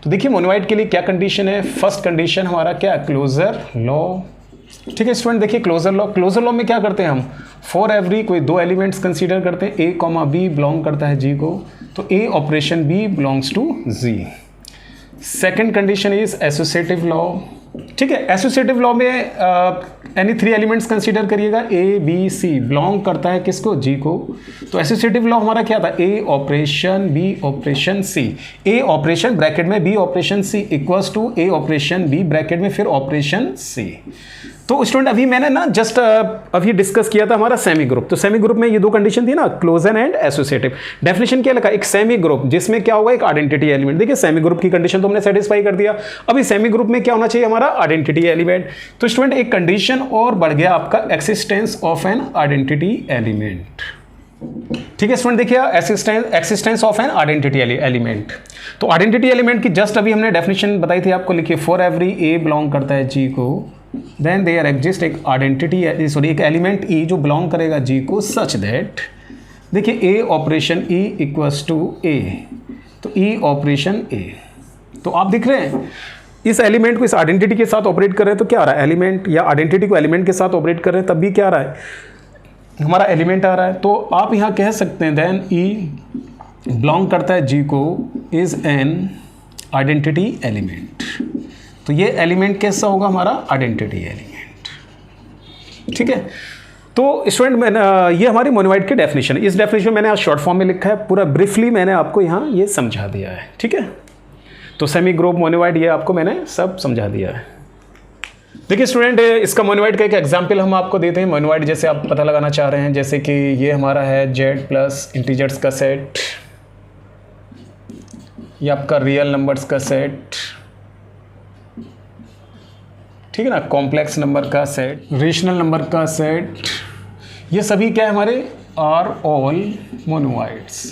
तो देखिए मोनोइड के लिए क्या कंडीशन है, फर्स्ट कंडीशन हमारा क्या, क्लोजर लॉ, ठीक है स्टूडेंट। देखिए क्लोजर लॉ में क्या करते हैं हम, फॉर एवरी कोई 2 एलिमेंट्स कंसीडर करते हैं, ए कॉमा बी बिलोंग करता है जी को, तो a operation b belongs to G. Second condition is associative law, ठीक है। एसोसिएटिव लॉ में एनी 3 एलिमेंट्स कंसीडर करिएगा, ए बी सी बिलोंग करता है किसको, जी को। तो एसोसिएटिव लॉ हमारा क्या था, ए operation B operation C, A operation bracket में B operation C equals to A operation B bracket में फिर ऑपरेशन सी। तो स्टूडेंट अभी मैंने ना जस्ट अभी डिस्कस किया था हमारा सेमी ग्रुप। तो सेमी ग्रुप में ये 2 कंडीशन थी ना, क्लोजर एंड एसोसिएटिव। डेफिनेशन क्या लिखा, एक सेमी ग्रुप जिसमें क्या होगा, एक आइडेंटिटी एलिमेंट। देखिए सेमी ग्रुप की कंडीशन तो हमने सेटिस्फाई कर दिया। अभी सेमी ग्रुप में क्या होना चाहिए हमारा, आइडेंटिटी एलिमेंट। तो स्टूडेंट एक कंडीशन और बढ़ गया आपका, existence of an identity element, ठीक है स्टूडेंट। देखिए existence of an identity element. तो आइडेंटिटी एलिमेंट की जस्ट अभी हमने डेफिनेशन बताई थी आपको। लिखिए फॉर एवरी ए बिलोंग करता है जी को, देन देयर एग्जिस्ट एक आइडेंटिटी, एक एलिमेंट ई जो बिलोंग करेगा जी को, सच दैट, देखिए a operation e equals to ए, तो ई ऑपरेशन ए। तो आप देख रहे हैं इस एलिमेंट को इस आइडेंटिटी के साथ ऑपरेट कर रहे हैं तो क्या आ रहा है, एलिमेंट, या आइडेंटिटी को एलिमेंट के साथ ऑपरेट कर रहे हैं तब भी क्या आ रहा है, हमारा एलिमेंट आ रहा है। तो आप यहाँ कह सकते हैं देन ई बिलोंग करता है जी को, इज एन आइडेंटिटी एलिमेंट। तो ये एलिमेंट कैसा होगा हमारा, आइडेंटिटी एलिमेंट, ठीक है। तो स्टूडेंट मैंने ये हमारी मोनोइड की डेफिनेशन है। इस डेफिनेशन मैंने आज शॉर्ट फॉर्म में लिखा है, पूरा ब्रीफली मैंने आपको यहाँ ये समझा दिया है, ठीक है। तो सेमी ग्रुप मोनोइड ये आपको मैंने सब समझा दिया है। देखिए स्टूडेंट इसका मोनोइड का एक एग्जाम्पल हम आपको देते हैं। मोनोइड जैसे आप पता लगाना चाह रहे हैं, जैसे कि ये हमारा है जेड प्लस इंटीजर्स का सेट, ये आपका रियल नंबर्स का सेट, ठीक है ना, कॉम्प्लेक्स नंबर का सेट, रेशनल नंबर का सेट, ये सभी क्या है हमारे आर ऑल मोनोइड्स,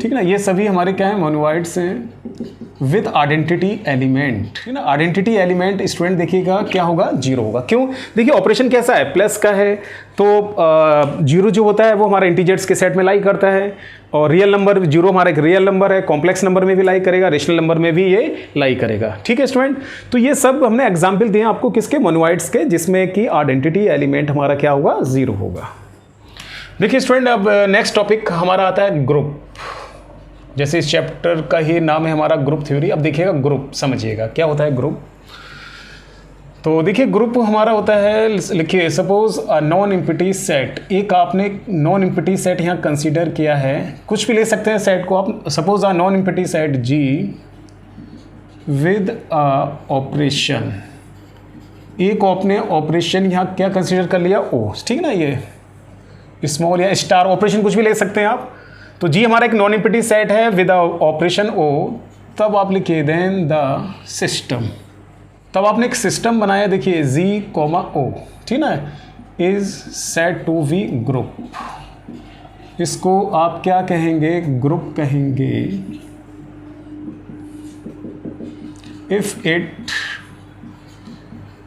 ठीक है ना, ये सभी हमारे क्या है मोनोइड्स हैं विद आइडेंटिटी एलिमेंट, ठीक है ना। आइडेंटिटी एलिमेंट स्टूडेंट देखिएगा क्या होगा, जीरो होगा। क्यों, देखिए ऑपरेशन कैसा है, प्लस का है तो जीरो जो होता है वो हमारा इंटीजर्स के सेट में लाई करता है, और रियल नंबर जीरो हमारा एक रियल नंबर है, कॉम्प्लेक्स नंबर में भी लाई करेगा, रेशनल नंबर में भी ये लाई करेगा, ठीक है स्टूडेंट। तो ये सब हमने एग्जाम्पल दिए आपको किसके, मोनोइड्स के, जिसमें कि आइडेंटिटी एलिमेंट हमारा क्या होगा, जीरो होगा। देखिए स्टूडेंट अब नेक्स्ट टॉपिक हमारा आता है ग्रुप। जैसे इस चैप्टर का ही नाम है हमारा ग्रुप थ्योरी। अब देखिएगा ग्रुप, समझिएगा क्या होता है ग्रुप। तो देखिए ग्रुप हमारा होता है, लिखिए suppose a non empty set, एक आपने नॉन एम्प्टी सेट यहाँ कंसीडर किया है, कुछ भी ले सकते हैं सेट को आप, suppose a non empty set G with a operation, एक आपने ऑपरेशन यहाँ क्या कंसीडर कर लिया, ओ, ठीक है ना, ये स्मॉल या स्टार ऑपरेशन कुछ भी ले सकते हैं आप। तो जी हमारा एक नॉन एम्प्टी सेट है विद ऑपरेशन ओ, तब आप लिखिए देन द सिस्टम, तब आपने एक सिस्टम बनाया, देखिए जी कोमा ओ, ठीक ना, is said to be group, इसको आप क्या कहेंगे, ग्रुप कहेंगे, if it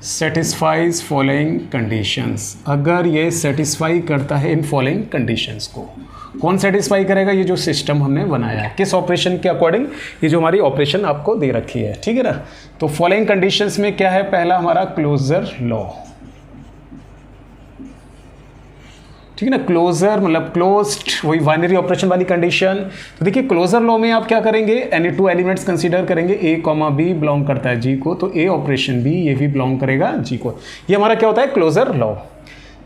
satisfies following conditions, अगर ये सेटिस्फाई करता है इन फॉलोइंग कंडीशंस को। कौन सेटिस्फाई करेगा, ये जो सिस्टम हमने बनाया है, किस ऑपरेशन के अकॉर्डिंग, ये जो हमारी ऑपरेशन आपको दे रखी है, ठीक है ना। तो फॉलोइंग कंडीशंस में क्या है, पहला हमारा क्लोजर लॉ, ठीक है ना, क्लोजर मतलब क्लोज्ड, वही बाइनरी ऑपरेशन वाली कंडीशन। तो देखिए क्लोजर लॉ में आप क्या करेंगे, एनी टू एलिमेंट्स कंसीडर करेंगे, ए कॉमा बी बिलोंग करता है जी को, तो ए ऑपरेशन बी ये भी बिलोंग करेगा जी को, ये हमारा क्या होता है क्लोजर लॉ।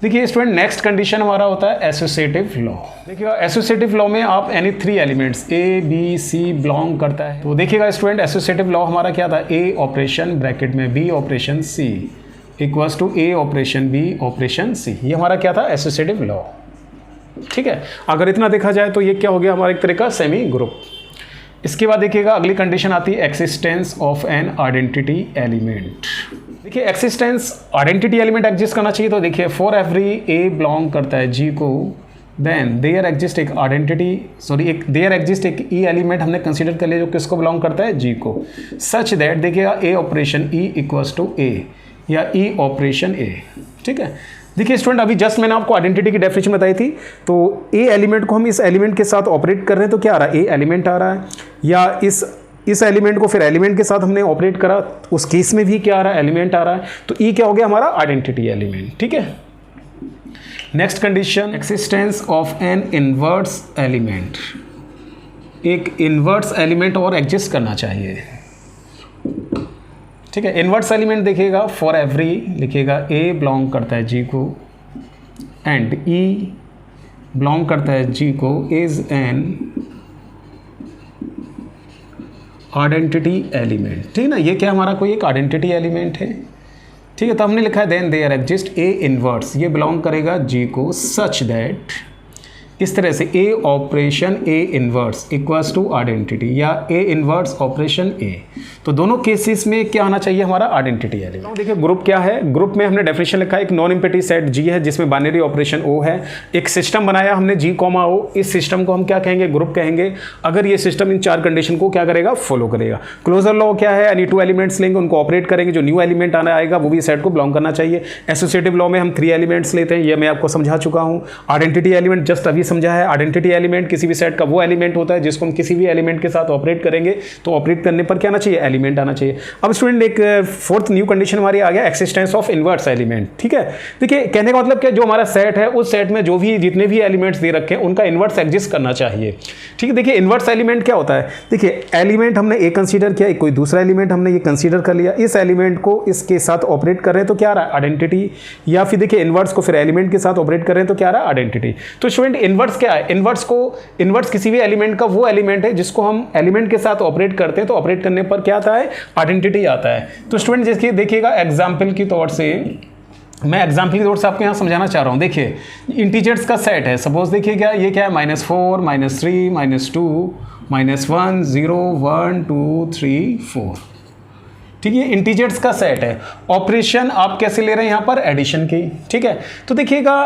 देखिए स्टूडेंट नेक्स्ट कंडीशन हमारा होता है एसोसिएटिव लॉ। देखिएगा एसोसिएटिव लॉ में आप any three elements A B C belong करता है, तो देखिएगा स्टूडेंट एसोसिएटिव लॉ हमारा क्या था, ए ऑपरेशन ब्रैकेट में B operation C equals to A operation B operation c, ये हमारा क्या था एसोसिएटिव लॉ, ठीक है। अगर इतना देखा जाए तो ये क्या हो गया हमारा एक तरह का सेमी ग्रुप। इसके बाद देखिएगा अगली कंडीशन आती है existence of an identity element. देखिए एक्सिस्टेंस आइडेंटिटी एलिमेंट एग्जिस्ट करना चाहिए, तो देखिए फॉर एवरी ए बिलोंग करता है जी को, देन देयर एग्जिस्ट एक आइडेंटिटी, सॉरी एक देयर एग्जिस्ट एक ई एलिमेंट हमने कंसीडर कर लिया जो किसको बिलोंग करता है जी को, सच दैट देखिएगा ए ऑपरेशन ई इक्वल्स टू ए या ई ऑपरेशन ए, ठीक है। देखिए स्टूडेंट अभी जस्ट मैंने आपको आइडेंटिटी की डेफिनेशन बताई थी, तो ए एलिमेंट को हम इस एलिमेंट के साथ ऑपरेट कर रहे हैं तो क्या आ रहा है, ए एलिमेंट आ रहा है, या इस एलिमेंट को फिर एलिमेंट के साथ हमने ऑपरेट करा, उस केस में भी क्या आ रहा है, एलिमेंट आ रहा है, तो ई क्या हो गया हमारा आइडेंटिटी एलिमेंट, ठीक है। Next condition existence of N inverse element, एक इनवर्स एलिमेंट और एग्जिस्ट करना चाहिए, ठीक है। इनवर्स एलिमेंट देखिएगा फॉर एवरी लिखिएगा ए बिलोंग करता है जी को एंड ई बिलोंग करता है जी को इज एन आइडेंटिटी एलिमेंट, ठीक है ना, ये क्या हमारा कोई एक आइडेंटिटी एलिमेंट है, ठीक है। तो हमने लिखा है then there exist a inverse, ये बिलोंग करेगा जी को सच दैट, इस तरह से a operation a inverse equals to identity या ए इनवर्स ऑपरेशन ए, तो दोनों केसेस में क्या आना चाहिए हमारा आइडेंटिटी एलिमेंट। देखिए ग्रुप क्या है, ग्रुप में हमने डेफिनेशन लिखा है एक नॉन एम्प्टी सेट जी है जिसमें बाइनरी ऑपरेशन ओ है, एक सिस्टम बनाया हमने जी कॉमा ओ, इस सिस्टम को हम क्या कहेंगे, ग्रुप कहेंगे, अगर ये सिस्टम इन चार कंडीशन को क्या करेगा, फॉलो करेगा। क्लोजर लॉ क्या है, एनी टू एलिमेंट्स लेंगे उनको ऑपरेट करेंगे, जो न्यू एलिमेंट आना आएगा वो भी सेट को बिलोंग करना चाहिए। एसोसिएटिव लॉ में हम थ्री एलिमेंट्स लेते हैं, ये मैं आपको समझा चुका हूँ। आइडेंटिटी एलिमेंट जस्ट अभी समझा है, आइडेंटिटी एलिमेंट किसी भी सेट का वो एलिमेंट होता है जिसको हम किसी भी एलिमेंट के साथ ऑपरेट करेंगे, तो ऑपरेट करने पर क्या आना चाहिए, एलिमेंट आना चाहिए। अब स्टूडेंट एक फोर्थ न्यू कंडीशन हमारी आ गया एक्सिस्टेंस ऑफ इनवर्स एलिमेंट, ठीक है। देखिए कहने का मतलब क्या, जो हमारा सेट है उस सेट में जो भी जितने भी एलिमेंट्स दे रखे हैं उनका इनवर्स एग्जिस्ट करना चाहिए, ठीक है। देखिए इनवर्स एलिमेंट क्या होता है, देखिए एलिमेंट हमने ए कंसीडर किया, कोई दूसरा एलिमेंट हमने ये कंसीडर कर लिया, इस एलिमेंट को इसके साथ ऑपरेट कर रहे हैं तो क्या आ रहा है, आइडेंटिटी, या फिर देखिए इनवर्स को फिर एलिमेंट के साथ ऑपरेट कर रहे हैं तो क्या आ रहा है, आइडेंटिटी। तो स्टूडेंट इनवर्स क्या है, इनवर्स किसी भी एलिमेंट का वो एलिमेंट है जिसको हम एलिमेंट के साथ ऑपरेट करते हैं, तो ऑपरेट करने पर क्या आता है, आइडेंटिटी आता है। तो स्टूडेंट जैसे देखिएगा एग्जांपल की तौर से मैं एग्जाम्पल की तौर से आपको यहाँ समझाना चाह रहा हूँ। देखिए इंटीजर्स का सेट है, सपोज देखिए क्या ये क्या है, -4 -3 -2 -1 0 1 2 3 4, ठीक है, इंटीजर्स का सेट है। ऑपरेशन आप कैसे ले रहे हैं यहाँ पर, एडिशन की, ठीक है। तो देखिएगा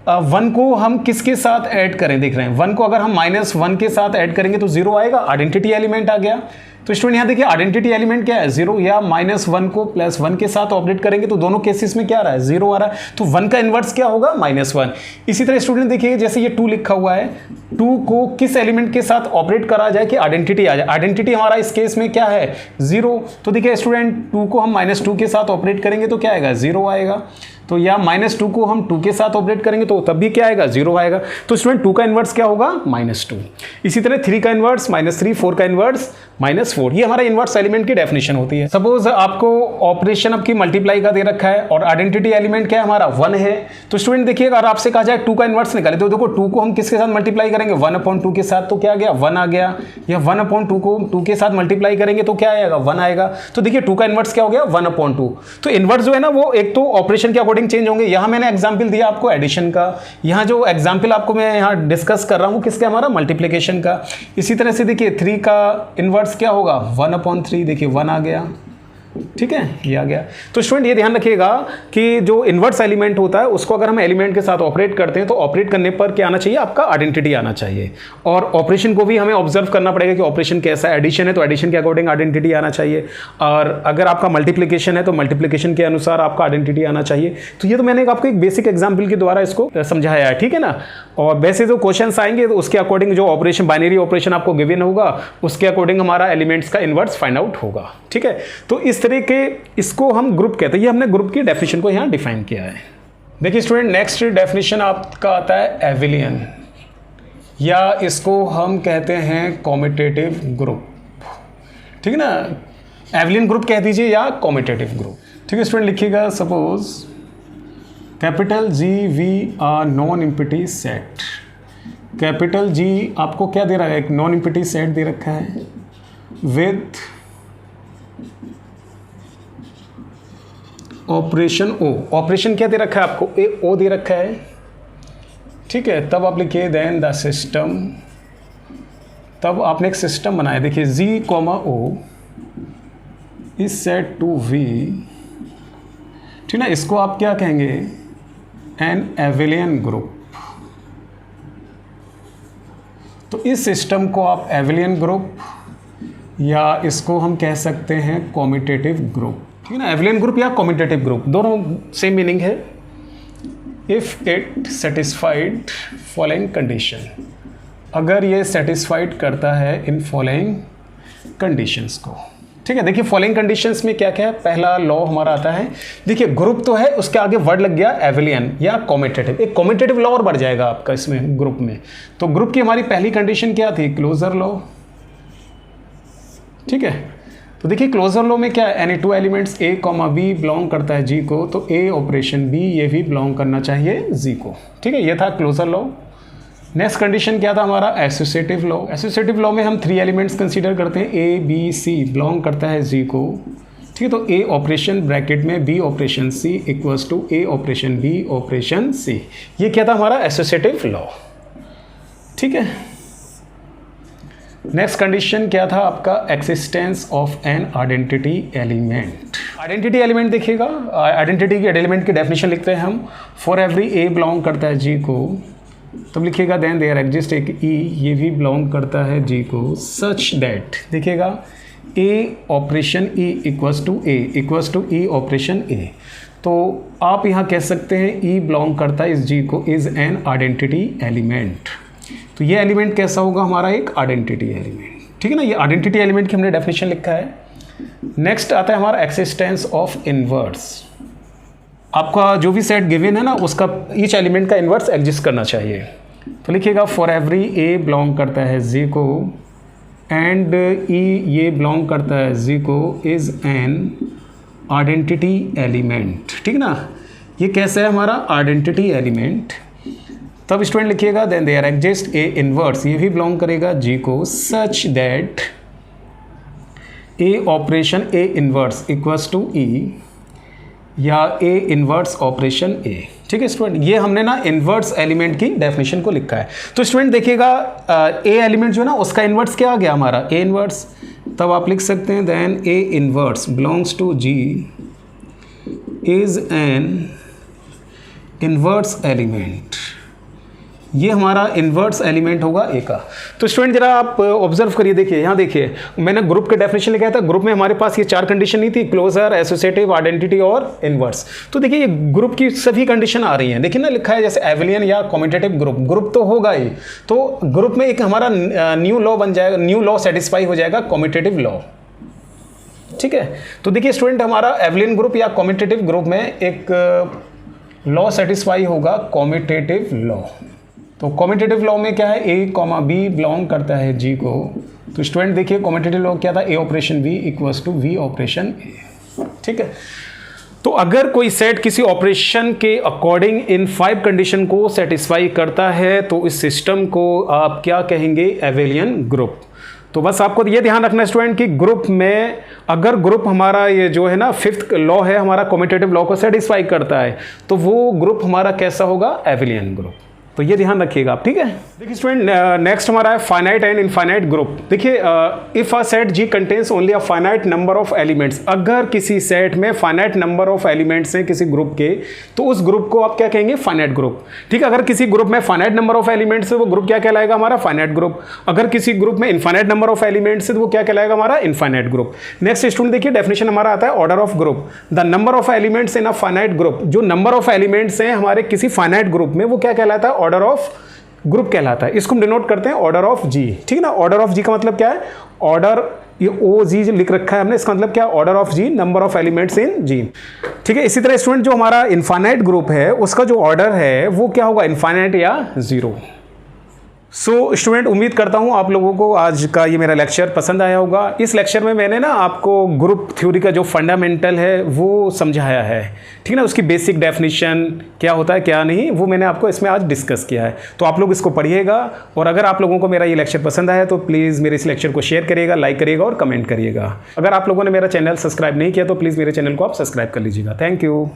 1 को हम किसके साथ ऐड करें, देख रहे हैं 1 को अगर हम -1 के साथ ऐड करेंगे तो 0 आएगा, आइडेंटिटी एलिमेंट आ गया। तो स्टूडेंट यहाँ देखिए आइडेंटिटी एलिमेंट क्या है, 0, या -1 को +1 के साथ ऑपरेट करेंगे तो दोनों केसेस में क्या आ रहा है, 0 आ रहा है। तो 1 का इन्वर्स क्या होगा, -1। इसी तरह स्टूडेंट देखिए जैसे ये 2 लिखा हुआ है, 2 को किस एलिमेंट के साथ ऑपरेट करा जाए कि आइडेंटिटी आ जाए, आइडेंटिटी हमारा इस केस में क्या है, 0। तो देखिए स्टूडेंट 2 को हम -2 के साथ ऑपरेट करेंगे तो क्या आएगा, 0 आएगा। तो या -2 को हम 2 के साथ ऑपरेट करेंगे तो तब भी क्या आएगा, 0 आएगा। तो स्टूडेंट 2 का इन्वर्स क्या होगा, -2। इसी तरह 3 का इन्वर्स -3, 4 का इन्वर्स -4। ये हमारा इन्वर्स एलिमेंट की डेफिनेशन होती है। सपोज आपको ऑपरेशन आपकी मल्टीप्लाई का दे रखा है और आइडेंटिटी एलिमेंट क्या है हमारा, 1 है। तो स्टूडेंट देखिए अगर आपसे कहा जाए 2 का इन्वर्स निकाले तो देखो 2 को हम किसके साथ मल्टीप्लाई करेंगे, 1/2 के साथ, तो क्या आ गया, 1 आ गया। या 1/2 को 2 के साथ मल्टीप्लाई करेंगे तो क्या आएगा, 1 आएगा। तो देखिए 2 का इन्वर्स क्या हो गया, 1/2। तो इन्वर्स जो है ना वो एक तो ऑपरेशन के अकॉर्डिंग चेंज होंगे। यहाँ मैंने एग्जाम्पल दिया आपको एडिशन का, यहाँ जो एग्जाम्पल आपको मैं यहाँ डिस्कस कर रहा हूँ किसका, हमारा मल्टीप्लिकेशन का। इसी तरह से देखिए 3 का इन्वर्स क्या होगा, 1/3, देखिए 1 आ गया, ठीक है, ये आ गया। तो स्टूडेंट ये ध्यान रखिएगा कि जो इन्वर्स एलिमेंट होता है उसको अगर हम एलिमेंट के साथ ऑपरेट करते हैं तो ऑपरेट करने पर क्या आना चाहिए, आपका आइडेंटिटी आना चाहिए। और ऑपरेशन को भी हमें ऑब्जर्व करना पड़ेगा कि ऑपरेशन कैसा है। एडिशन है तो एडिशन के अकॉर्डिंग आइडेंटिटी आना चाहिए, और अगर आपका मल्टीप्लिकेशन है तो मल्टीप्लिकेशन के अनुसार आपका आइडेंटिटी आना चाहिए। तो ये तो मैंने आपको एक बेसिक एग्जाम्पल के द्वारा इसको समझाया है, ठीक है ना। और वैसे जो क्वेश्चन आएंगे तो उसके अकॉर्डिंग जो ऑपरेशन बाइनरी ऑपरेशन आपको गिवन होगा उसके अकॉर्डिंग हमारा एलिमेंट्स का इन्वर्स फाइंड आउट होगा, ठीक है। तो इस तरह के इसको हम ग्रुप कहते हैं। ये हमने ग्रुप की डेफिनेशन को यहाँ डिफाइन किया है। देखिए स्टूडेंट नेक्स्ट डेफिनेशन आपका आता है एविलियन, या इसको हम कहते हैं कॉम्यूटेटिव ग्रुप, ठीक है ना। एविलियन ग्रुप कह दीजिए या कॉम्यूटेटिव ग्रुप, ठीक है। स्टूडेंट लिखिएगा suppose capital G we are non empty set. Capital G आपको क्या दे रहा है, एक नॉन एम्प्टी सेट दे रखा है विथ ऑपरेशन ओ। ऑपरेशन क्या दे रखा है आपको, ए ओ दे रखा है, ठीक है। तब आप लिखिए देन द सिस्टम, तब आपने एक सिस्टम बनाया, देखिए G comma O is said to be, ठीक ना। इसको आप क्या कहेंगे, एन एविलियन ग्रुप। तो इस सिस्टम को आप एविलियन ग्रुप या इसको हम कह सकते हैं कॉम्यूटेटिव ग्रुप, ठीक है ना। एविलियन ग्रुप या कॉम्यूटेटिव ग्रुप दोनों सेम मीनिंग है। If it satisfied following condition, अगर ये सेटिस्फाइड करता है इन फॉलोइंग कंडीशंस को, ठीक है। देखिए फॉलोइंग कंडीशंस में क्या क्या है, पहला लॉ हमारा आता है, देखिए ग्रुप तो है उसके आगे वर्ड लग गया एविलियन या कॉम्यूटेटिव, एक कॉम्यूटेटिव लॉ और बढ़ जाएगा आपका इसमें ग्रुप में। तो ग्रुप की हमारी पहली कंडीशन क्या थी, क्लोजर लॉ, ठीक है। तो देखिए क्लोजर लॉ में क्या है, एनी टू एलिमेंट्स ए कॉमा बी बिलोंग करता है जी को, तो ए ऑपरेशन बी ये भी बिलोंग करना चाहिए जी को, ठीक है। ये था क्लोजर लॉ। नेक्स्ट कंडीशन क्या था हमारा, एसोसिएटिव लॉ। एसोसिएटिव लॉ में हम 3 एलिमेंट्स कंसीडर करते हैं, ए बी सी बिलोंग करता है जी को, ठीक है। तो ए ऑपरेशन ब्रैकेट में B operation C equals to A operation B operation c, ये क्या था हमारा एसोसिएटिव लॉ, ठीक है। नेक्स्ट कंडीशन क्या था आपका, existence of an identity element. Identity element देखिएगा, आइडेंटिटी के एलिमेंट की डेफिनेशन लिखते हैं हम, फॉर एवरी ए बिलोंग करता है जी को, तब लिखिएगा देन देयर एग्जिस्ट एक ई, ये भी बिलोंग करता है जी को, सच दैट, देखिएगा ए operation e equals to e operation a. तो आप यहाँ कह सकते हैं ई बिलोंग करता है इस जी को, इज एन आइडेंटिटी एलिमेंट। तो ये एलिमेंट कैसा होगा हमारा, एक आइडेंटिटी एलिमेंट, ठीक है ना। ये आइडेंटिटी एलिमेंट की हमने डेफिनेशन लिखा है। नेक्स्ट आता है हमारा एक्सिस्टेंस ऑफ इनवर्स। आपका जो भी सेट गिवन है ना उसका ईच एलिमेंट का इन्वर्स एग्जिस्ट करना चाहिए। तो लिखिएगा फॉर एवरी ए बिलोंग करता है जी को एंड ई ये बिलोंग करता है जी को, इज एन आइडेंटिटी एलिमेंट, ठीक ना। ये कैसा है हमारा आइडेंटिटी एलिमेंट। तब स्टूडेंट लिखिएगा then there exist a inverse, ये भी बिलोंग करेगा जी को, such that a operation a inverse equals to e, या ए इन्वर्स ऑपरेशन ए। ठीक है स्टूडेंट, ये हमने ना इन्वर्स एलिमेंट की डेफिनेशन को लिखा है। तो स्टूडेंट देखिएगा ए एलिमेंट जो है ना उसका इन्वर्स क्या आ गया हमारा, ए इन्वर्स। तब आप लिख सकते हैं then A inverse belongs to G is an inverse element. ये हमारा इन्वर्स एलिमेंट होगा ए का। तो स्टूडेंट जरा आप ऑब्जर्व करिए, देखिए यहाँ देखिए मैंने ग्रुप के डेफिनेशन लिखा था। ग्रुप में हमारे पास ये 4 कंडीशन नहीं थी, क्लोजर, एसोसिएटिव, आइडेंटिटी और इन्वर्स। तो देखिए ये ग्रुप की सभी कंडीशन आ रही हैं। देखिए ना लिखा है जैसे एविलियन या कम्यूटेटिव ग्रुप, ग्रुप तो होगा ही। तो ग्रुप में एक हमारा न्यू लॉ बन जाएगा, न्यू लॉ सेटिस्फाई हो जाएगा, कम्यूटेटिव लॉ। ठीक है, तो देखिए स्टूडेंट हमारा एविलियन ग्रुप या कम्यूटेटिव ग्रुप में एक लॉ सेटिस्फाई होगा, कम्यूटेटिव लॉ। तो कम्यूटेटिव लॉ में क्या है, ए कॉमा बी बिलोंग करता है जी को। तो स्टूडेंट देखिए कम्यूटेटिव लॉ क्या था, ए operation b equals to b operation a. ठीक है, तो अगर कोई सेट किसी ऑपरेशन के अकॉर्डिंग इन 5 कंडीशन को सेटिस्फाई करता है तो इस सिस्टम को आप क्या कहेंगे, एविलियन ग्रुप। तो बस आपको ये ध्यान रखना स्टूडेंट कि ग्रुप में अगर ग्रुप हमारा ये जो है ना 5th लॉ है हमारा कम्यूटेटिव लॉ को सेटिस्फाई करता है तो वो ग्रुप हमारा कैसा होगा, एविलियन ग्रुप। तो ये ध्यान रखिएगा आप। ठीक है, देखिए स्टूडेंट नेक्स्ट हमारा है फाइनाइट एंड इनफाइनाइट ग्रुप। देखिए if a set G contains only a finite number of elements, अगर किसी सेट में फाइनाइट नंबर ऑफ एलिमेंट्स हैं किसी ग्रुप के तो उस ग्रुप को आप क्या कहेंगे, फाइनाइट ग्रुप। ठीक है, अगर किसी ग्रुप में फाइनाइट नंबर ऑफ एलिमेंट्स है वो ग्रुप क्या कहलाएगा, हमारा फाइनाइट ग्रुप। अगर किसी ग्रुप में इनफाइनाइट नंबर ऑफ एलिमेंट्स है तो वो क्या कहलाएगा, हमारा इनफाइनाइट ग्रुप। नेक्स्ट स्टूडेंट देखिए डेफिनेशन हमारा आता है order of group, the number of elements in a finite group. जो नंबर ऑफ एलिमेंट्स हैं हमारे किसी फाइनाइट ग्रुप में वो क्या कहलाता है, ऑर्डर ऑफ ग्रुप कहलाता है। इसको हम डिनोट करते हैं ऑर्डर ऑफ जी। ठीक है ना, ऑर्डर ऑफ जी का मतलब क्या है, ऑर्डर, ये ओ जी लिख रखा है हमने, इसका मतलब क्या है, order of G, number of elements in G. ठीक है, इसी तरह स्टूडेंट जो हमारा इनफाइनाइट ग्रुप है उसका जो ऑर्डर है वो क्या होगा, इनफाइनाइट या 0। सो स्टूडेंट उम्मीद करता हूँ आप लोगों को आज का ये मेरा लेक्चर पसंद आया होगा। इस लेक्चर में मैंने ना आपको ग्रुप थ्योरी का जो फंडामेंटल है वो समझाया है। ठीक है ना, उसकी बेसिक डेफिनेशन क्या होता है क्या नहीं वो मैंने आपको इसमें आज डिस्कस किया है। तो आप लोग इसको पढ़िएगा और अगर आप लोगों को मेरा ये लेक्चर पसंद आया तो प्लीज़ मेरे इस लेक्चर को शेयर करिएगा, लाइक करिएगा और कमेंट करिएगा। अगर आप लोगों ने मेरा चैनल सब्सक्राइब नहीं किया तो प्लीज़ मेरे चैनल को आप सब्सक्राइब कर लीजिएगा। Thank you.